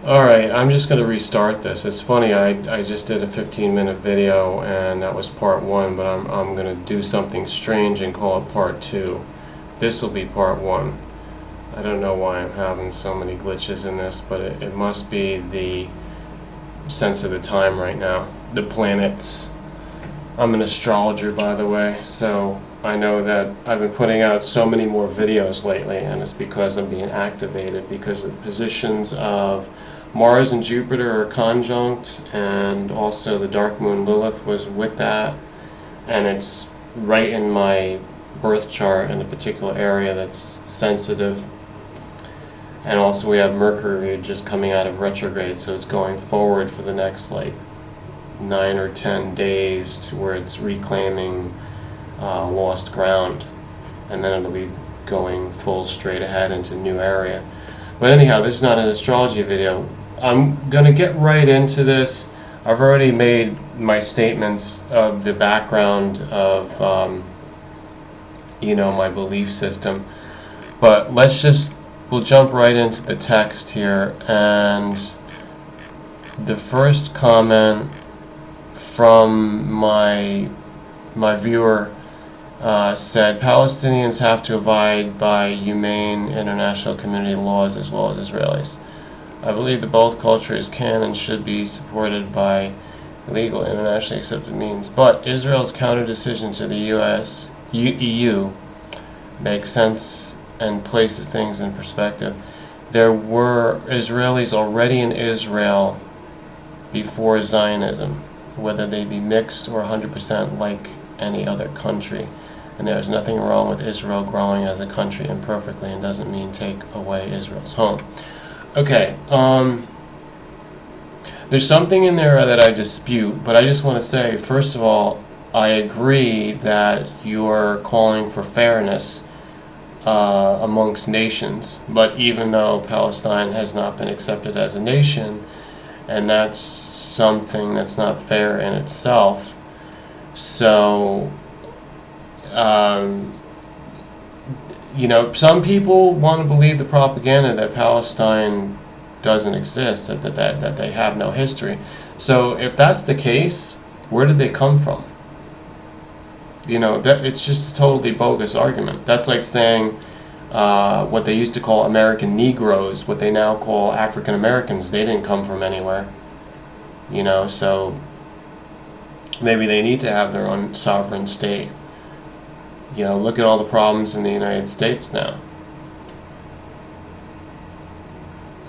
Alright, I'm just going to restart this. It's funny, I just did a 15-minute video and that was part 1, but I'm going to do something strange and call it part 2. This will be part 1. I don't know why I'm having so many glitches in this, but it must be the sense of the time right now. The planets. I'm an astrologer, by the way, so I know that I've been putting out so many more videos lately, and it's because I'm being activated because of the positions of Mars and Jupiter are conjunct, and also the dark moon Lilith was with that, and it's right in my birth chart in a particular area that's sensitive. And also we have Mercury just coming out of retrograde, so it's going forward for the next like 9 or 10 days to where it's reclaiming lost ground, and then it'll be going full straight ahead into new area. But anyhow, this is not an astrology video. I'm going to get right into this. I've already made my statements of the background of my belief system, but we'll jump right into the text here. And the first comment from my viewer said Palestinians have to abide by humane international community laws as well as Israelis. I believe that both cultures can and should be supported by legal internationally accepted means, but Israel's counter decision to the EU makes sense and places things in perspective. There were Israelis already in Israel before Zionism, whether they be mixed or 100% like any other country. And there's nothing wrong with Israel growing as a country imperfectly, and doesn't mean take away Israel's home. Okay, there's something in there that I dispute, but I just want to say, first of all, I agree that you're calling for fairness amongst nations, but even though Palestine has not been accepted as a nation, and that's something that's not fair in itself. So some people want to believe the propaganda that Palestine doesn't exist, that they have no history. So if that's the case, where did they come from? That it's just a totally bogus argument. That's like saying what they used to call American Negroes, what they now call African Americans, they didn't come from anywhere. So maybe they need to have their own sovereign state. Look at all the problems in the United States now.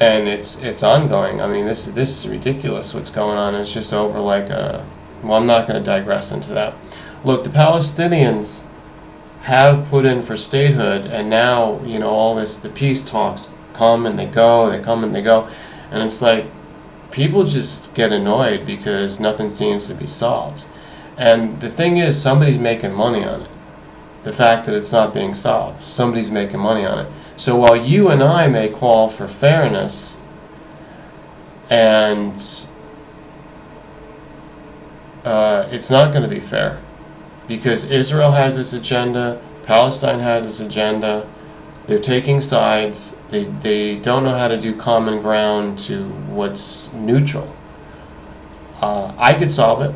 And it's ongoing. I mean, this is ridiculous what's going on. It's just over like well, I'm not going to digress into that. Look, the Palestinians have put in for statehood, and now, all the peace talks come and they go, and it's like people just get annoyed because nothing seems to be solved. And the thing is, somebody's making money on it. The fact that it's not being solved, somebody's making money on it. So while you and I may call for fairness, and it's not going to be fair, because Israel has its agenda, Palestine has its agenda, they're taking sides, they don't know how to do common ground to what's neutral. I could solve it,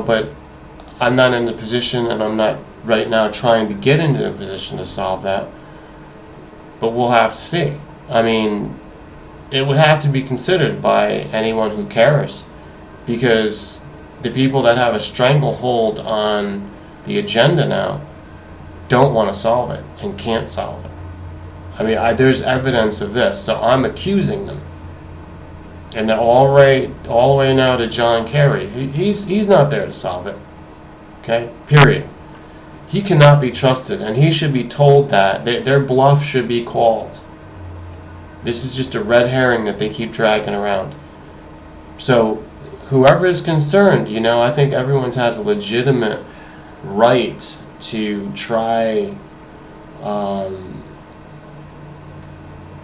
but I'm not in the position, and I'm not right now trying to get into a position to solve that. But we'll have to see. I mean, it would have to be considered by anyone who cares, because the people that have a stranglehold on the agenda now don't want to solve it and can't solve it. I mean, there's evidence of this, so I'm accusing them. And they're all the way now to John Kerry. He's not there to solve it. Okay? Period. He cannot be trusted, and he should be told that. Their bluff should be called. This is just a red herring that they keep dragging around. So, whoever is concerned, I think everyone has a legitimate right to try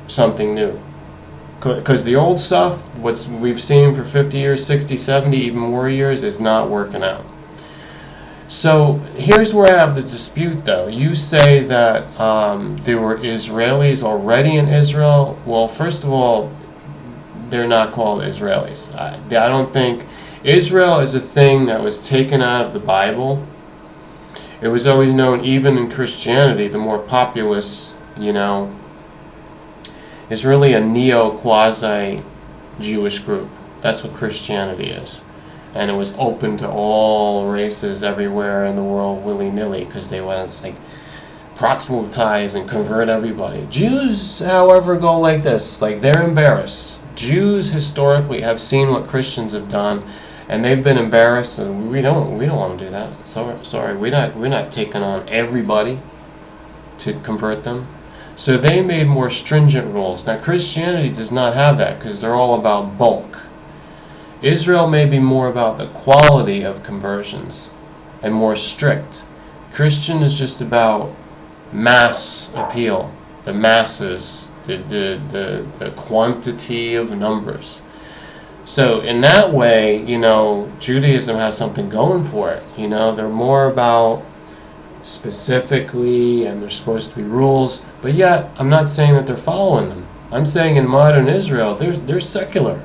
something new. Because the old stuff, what we've seen for 50 years, 60, 70, even more years, is not working out. So here's where I have the dispute, though. You say that there were Israelis already in Israel. Well, first of all, they're not called Israelis. I don't think Israel is a thing that was taken out of the Bible. It was always known, even in Christianity, the more populous, is really a neo-quasi-Jewish group. That's what Christianity is. And it was open to all races everywhere in the world willy-nilly, because they want to proselytize and convert everybody. Jews, however, go like this. They're embarrassed. Jews historically have seen what Christians have done, and they've been embarrassed, and we don't want to do that. Sorry, we're not taking on everybody to convert them. So they made more stringent rules. Now Christianity does not have that, because they're all about bulk. Israel may be more about the quality of conversions and more strict. Christian is just about mass appeal, the masses, the quantity of numbers. So in that way, Judaism has something going for it. They're more about specifically, and there's supposed to be rules, but yet I'm not saying that they're following them. I'm saying in modern Israel, they're secular.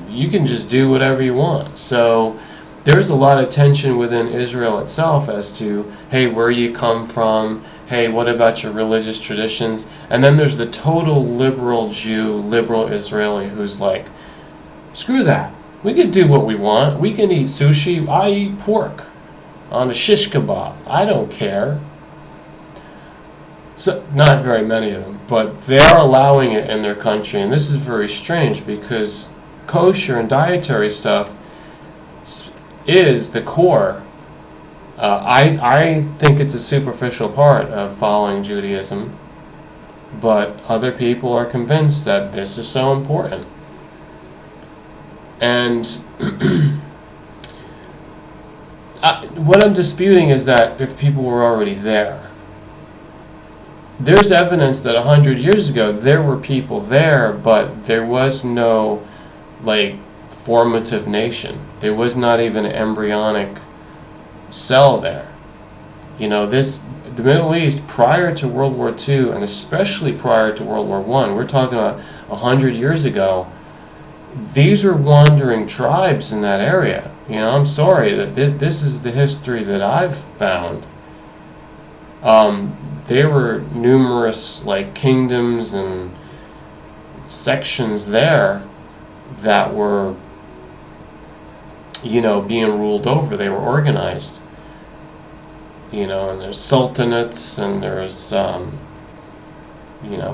You can just do whatever you want. So there's a lot of tension within Israel itself as to, hey, where you come from, hey, what about your religious traditions? And then there's the total liberal Jew, liberal Israeli who's like, screw that. We can do what we want. We can eat sushi. I eat pork on a shish kebab. I don't care. So, not very many of them, but they're allowing it in their country, and this is very strange because kosher and dietary stuff is the core. I think it's a superficial part of following Judaism, but other people are convinced that this is so important. And what I'm disputing is that if people were already there. There's evidence that 100 years ago there were people there, but there was no formative nation. There was not even an embryonic cell there. The Middle East prior to World War II, and especially prior to World War I, we're talking about 100 years ago, these were wandering tribes in that area. I'm sorry that this is the history that I've found. There were numerous kingdoms and sections there that were being ruled over. They were organized, and there's sultanates, and there's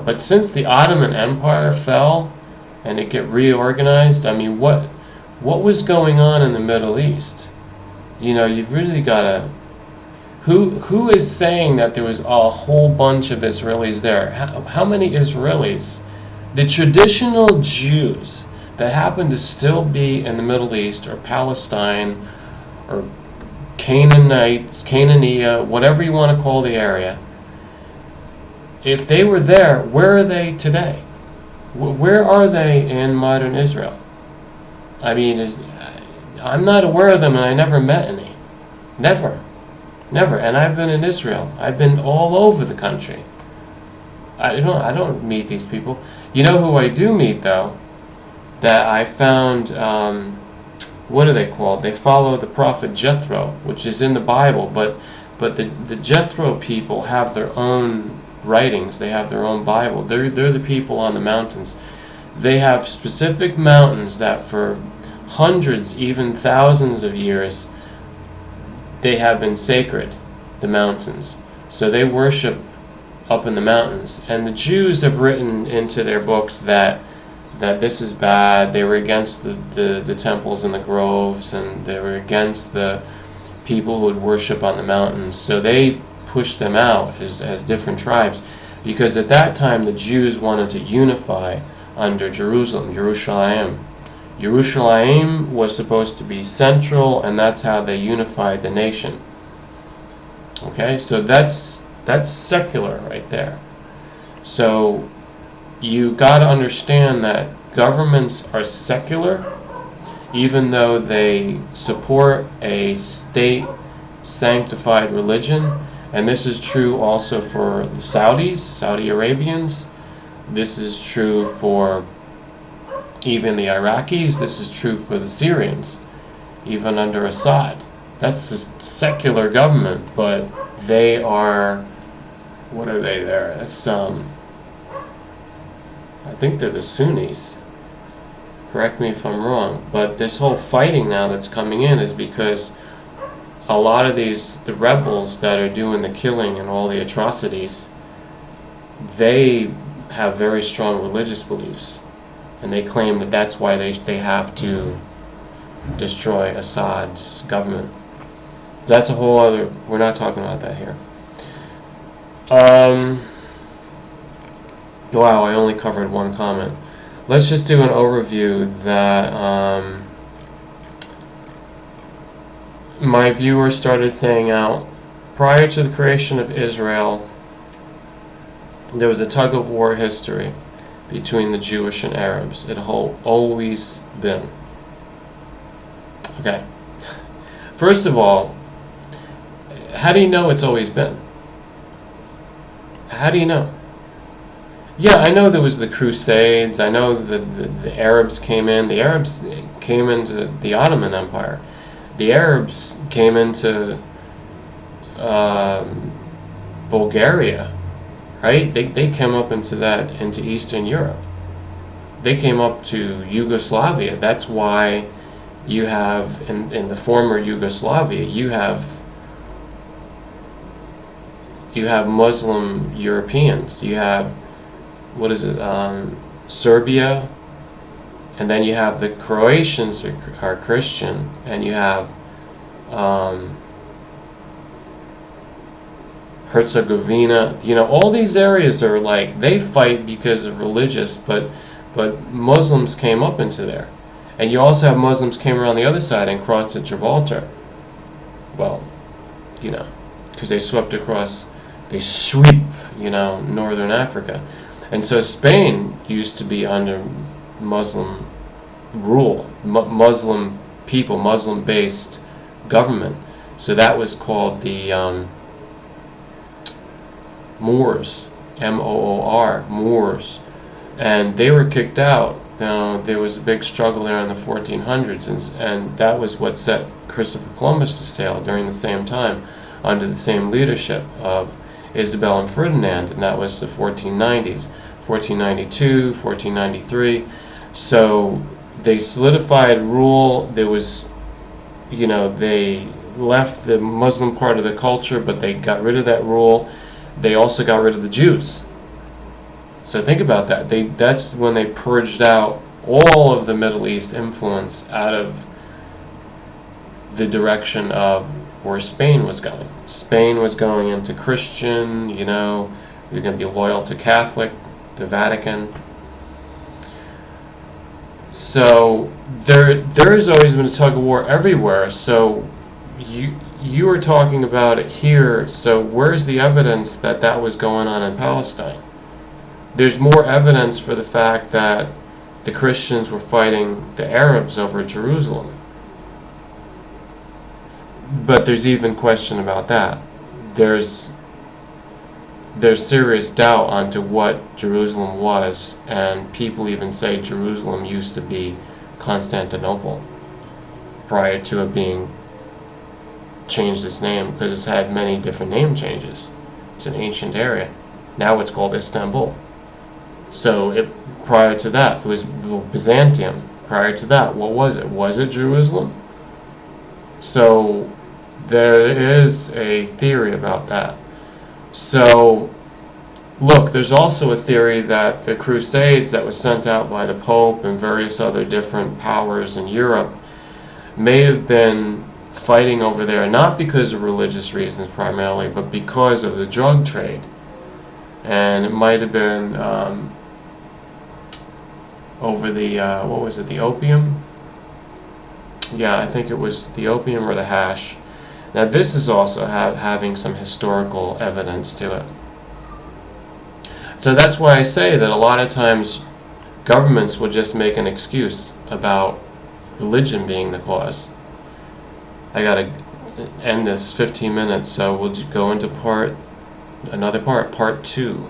but since the Ottoman Empire fell and it get reorganized, what was going on in the Middle East? You've really got to, who is saying that there was a whole bunch of Israelis there? How many Israelis? The traditional Jews that happen to still be in the Middle East or Palestine or Canaan, whatever you want to call the area, if they were there, where are they today? Where are they in modern Israel? I'm not aware of them, and I never met any. Never. And I've been in Israel. I've been all over the country. I don't meet these people. You know who I do meet, though? That I found, what are they called? They follow the prophet Jethro, which is in the Bible, but the Jethro people have their own writings. They have their own Bible. They're the people on the mountains. They have specific mountains that for hundreds, even thousands of years, they have been sacred, the mountains. So they worship up in the mountains. And the Jews have written into their books that this is bad. They were against the temples and the groves, and they were against the people who would worship on the mountains. So they pushed them out as different tribes, because at that time the Jews wanted to unify under Jerusalem, Yerushalayim. Yerushalayim was supposed to be central, and that's how they unified the nation. Okay, so that's secular right there. So you got to understand that governments are secular, even though they support a state sanctified religion, and this is true also for the Saudis, Saudi Arabians, this is true for even the Iraqis, this is true for the Syrians, even under Assad. That's a secular government, but they are, what are they there? That's, I think they're the Sunnis. Correct me if I'm wrong, but this whole fighting now that's coming in is because a lot of the rebels that are doing the killing and all the atrocities, they have very strong religious beliefs, and they claim that that's why they have to destroy Assad's government. That's a whole other, we're not talking about that here. Wow, I only covered one comment. Let's just do an overview that my viewers started saying out. Prior to the creation of Israel, there was a tug of war history between the Jewish and Arabs. It had always been. Okay. First of all, how do you know it's always been? How do you know? Yeah, I know there was the Crusades. I know the Arabs came in. The Arabs came into the Ottoman Empire. The Arabs came into Bulgaria, right? They came up into Eastern Europe. They came up to Yugoslavia. That's why you have in the former Yugoslavia you have Muslim Europeans. You have, what is it, Serbia, and then you have the Croatians are Christian, and you have Herzegovina. All these areas are like, they fight because of religious, but Muslims came up into there. And you also have Muslims came around the other side and crossed at Gibraltar. Well, because they swept across, they sweep, northern Africa. And so Spain used to be under Muslim rule, Muslim people, Muslim-based government. So that was called the Moors, Moor, Moors. And they were kicked out. Now, there was a big struggle there in the 1400s, and that was what set Christopher Columbus to sail during the same time, under the same leadership of Isabel and Ferdinand, and that was the 1490s, 1492, 1493. So they solidified rule. There was, they left the Muslim part of the culture, but they got rid of that rule. They also got rid of the Jews. So think about that. That's when they purged out all of the Middle East influence out of the direction of where Spain was going. Spain was going into Christian, you're going to be loyal to Catholic, the Vatican. So there's always been a tug of war everywhere. So you were talking about it here. So where's the evidence that was going on in Palestine? There's more evidence for the fact that the Christians were fighting the Arabs over Jerusalem. But there's even question about that. There's serious doubt onto what Jerusalem was, and people even say Jerusalem used to be Constantinople prior to it being changed its name, because it's had many different name changes. It's an ancient area. Now it's called Istanbul. So prior to that, it was Byzantium. Prior to that, what was it? Was it Jerusalem? So there is a theory about that. So look, there's also a theory that the Crusades that was sent out by the Pope and various other different powers in Europe may have been fighting over there not because of religious reasons primarily, but because of the drug trade. And it might have been over the, what was it, the opium? Yeah, I think it was the opium or the hash. Now this is also having some historical evidence to it. So that's why I say that a lot of times governments will just make an excuse about religion being the cause. I gotta end this 15 minutes, so we'll go into part 2.